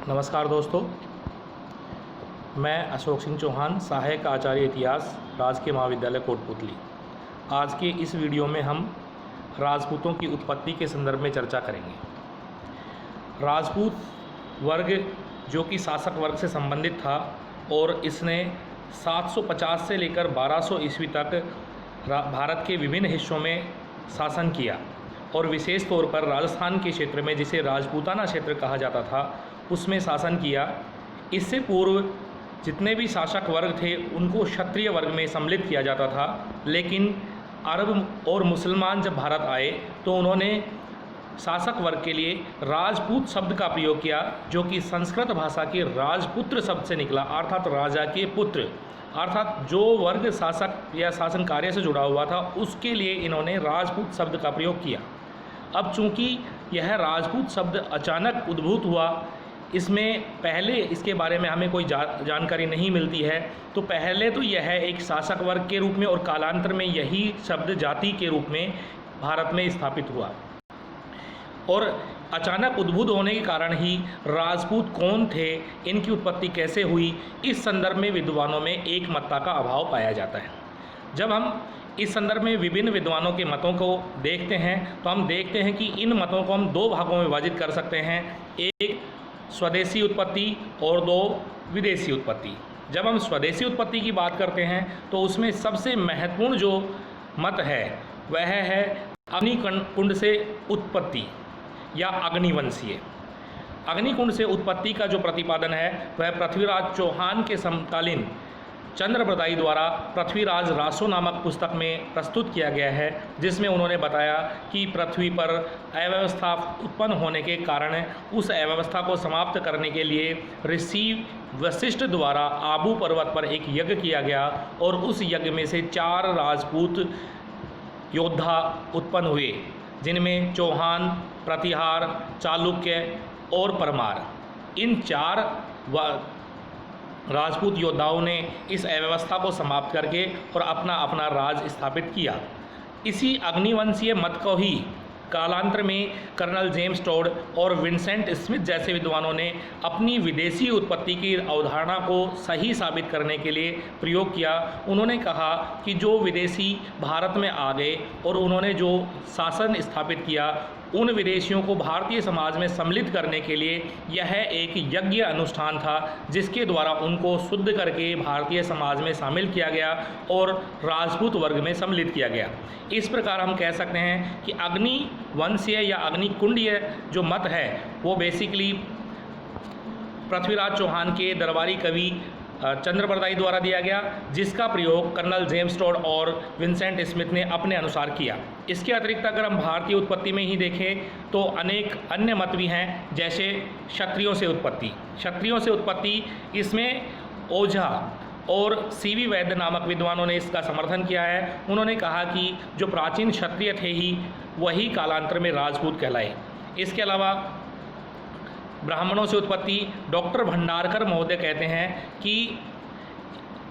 नमस्कार दोस्तों, मैं अशोक सिंह चौहान, सहायक आचार्य इतिहास, राजकीय महाविद्यालय कोटपुतली। आज के इस वीडियो में हम राजपूतों की उत्पत्ति के संदर्भ में चर्चा करेंगे। राजपूत वर्ग जो कि शासक वर्ग से संबंधित था और इसने 750 से लेकर 1200 ईस्वी तक भारत के विभिन्न हिस्सों में शासन किया और विशेष तौर पर राजस्थान के क्षेत्र में, जिसे राजपूताना क्षेत्र कहा जाता था, उसमें शासन किया। इससे पूर्व जितने भी शासक वर्ग थे उनको क्षत्रिय वर्ग में सम्मिलित किया जाता था, लेकिन अरब और मुसलमान जब भारत आए तो उन्होंने शासक वर्ग के लिए राजपूत शब्द का प्रयोग किया, जो कि संस्कृत भाषा के राजपुत्र शब्द से निकला, अर्थात राजा के पुत्र। अर्थात जो वर्ग शासक या शासन कार्य से जुड़ा हुआ था उसके लिए इन्होंने राजपूत शब्द का प्रयोग किया। अब चूंकि यह राजपूत शब्द अचानक उद्भूत हुआ, इसमें पहले इसके बारे में हमें कोई जानकारी नहीं मिलती है, तो पहले तो यह एक शासक वर्ग के रूप में और कालांतर में यही शब्द जाति के रूप में भारत में स्थापित हुआ। और अचानक उद्भूत होने के कारण ही राजपूत कौन थे, इनकी उत्पत्ति कैसे हुई, इस संदर्भ में विद्वानों में एक मत्ता का अभाव पाया जाता है। जब हम इस संदर्भ में विभिन्न विद्वानों के मतों को देखते हैं तो हम देखते हैं कि इन मतों को हम दो भागों में विभाजित कर सकते हैं, एक स्वदेशी उत्पत्ति और दो विदेशी उत्पत्ति। जब हम स्वदेशी उत्पत्ति की बात करते हैं तो उसमें सबसे महत्वपूर्ण जो मत है वह है अग्निकुंड से उत्पत्ति या अग्निवंशीय। अग्निकुंड से उत्पत्ति का जो प्रतिपादन है वह पृथ्वीराज चौहान के समकालीन चंद्रप्रदायी द्वारा पृथ्वीराज रासो नामक पुस्तक में प्रस्तुत किया गया है, जिसमें उन्होंने बताया कि पृथ्वी पर अव्यवस्था उत्पन्न होने के कारण उस अव्यवस्था को समाप्त करने के लिए ऋषि वशिष्ठ द्वारा आबू पर्वत पर एक यज्ञ किया गया और उस यज्ञ में से 4 राजपूत योद्धा उत्पन्न हुए, जिनमें चौहान, प्रतिहार, चालुक्य और परमार। इन 4 राजपूत योद्धाओं ने इस अव्यवस्था को समाप्त करके और अपना अपना राज स्थापित किया। इसी अग्निवंशीय मत को ही कालांतर में कर्नल जेम्स टोड और विंसेंट स्मिथ जैसे विद्वानों ने अपनी विदेशी उत्पत्ति की अवधारणा को सही साबित करने के लिए प्रयोग किया। उन्होंने कहा कि जो विदेशी भारत में आ गए और उन्होंने जो शासन स्थापित किया, उन विदेशियों को भारतीय समाज में सम्मिलित करने के लिए यह एक यज्ञ अनुष्ठान था, जिसके द्वारा उनको शुद्ध करके भारतीय समाज में शामिल किया गया और राजपूत वर्ग में सम्मिलित किया गया। इस प्रकार हम कह सकते हैं कि अग्निवंशीय या अग्निकुंडीय जो मत है वो बेसिकली पृथ्वीराज चौहान के दरबारी कवि चंद्रप्रदायी द्वारा दिया गया, जिसका प्रयोग कर्नल जेम्स टोड और विंसेंट स्मिथ ने अपने अनुसार किया। इसके अतिरिक्त अगर हम भारतीय उत्पत्ति में ही देखें तो अनेक अन्य मत भी हैं, जैसे क्षत्रियों से उत्पत्ति। क्षत्रियों से उत्पत्ति, इसमें ओझा और सीवी वैद्य नामक विद्वानों ने इसका समर्थन किया है। उन्होंने कहा कि जो प्राचीन क्षत्रिय थे ही वही कालांतर में राजपूत कहलाए। इसके अलावा ब्राह्मणों से उत्पत्ति, डॉक्टर भंडारकर महोदय कहते हैं कि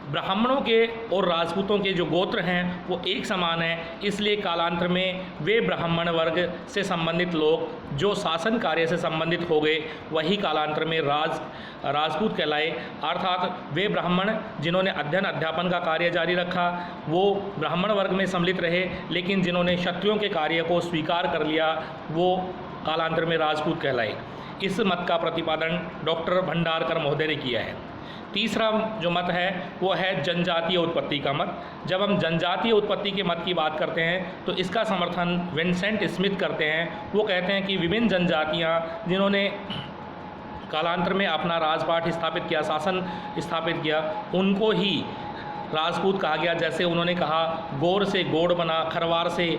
ब्राह्मणों के और राजपूतों के जो गोत्र हैं वो एक समान हैं, इसलिए कालांतर में वे ब्राह्मण वर्ग से संबंधित लोग जो शासन कार्य से संबंधित हो गए वही कालांतर में राजपूत कहलाए। अर्थात वे ब्राह्मण जिन्होंने अध्ययन अध्यापन का कार्य जारी रखा वो ब्राह्मण वर्ग में सम्मिलित रहे, लेकिन जिन्होंने क्षत्रियों के कार्य को स्वीकार कर लिया वो कालांतर में राजपूत कहलाए। इस मत का प्रतिपादन डॉक्टर भंडारकर महोदय ने किया है। तीसरा जो मत है वो है जनजातीय उत्पत्ति का मत। जब हम जनजातीय उत्पत्ति के मत की बात करते हैं तो इसका समर्थन विंसेंट स्मिथ करते हैं। वो कहते हैं कि विभिन्न जनजातियाँ जिन्होंने कालांतर में अपना राजपाट स्थापित किया, शासन स्थापित किया, उनको ही राजपूत कहा गया। जैसे उन्होंने कहा गौर से गौड़ बना, खरवार से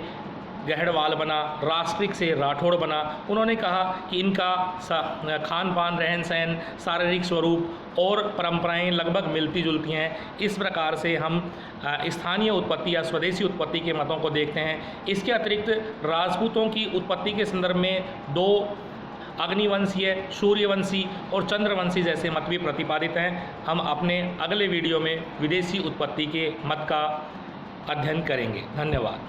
गहड़वाल बना, राष्ट्रिक से राठौड़ बना। उन्होंने कहा कि इनका खान पान, रहन सहन, शारीरिक स्वरूप और परंपराएं लगभग मिलती जुलती हैं। इस प्रकार से हम स्थानीय उत्पत्ति या स्वदेशी उत्पत्ति के मतों को देखते हैं। इसके अतिरिक्त राजपूतों की उत्पत्ति के संदर्भ में 2 अग्निवंशीय, सूर्यवंशी और चंद्रवंशी जैसे मत भी प्रतिपादित हैं। हम अपने अगले वीडियो में विदेशी उत्पत्ति के मत का अध्ययन करेंगे। धन्यवाद।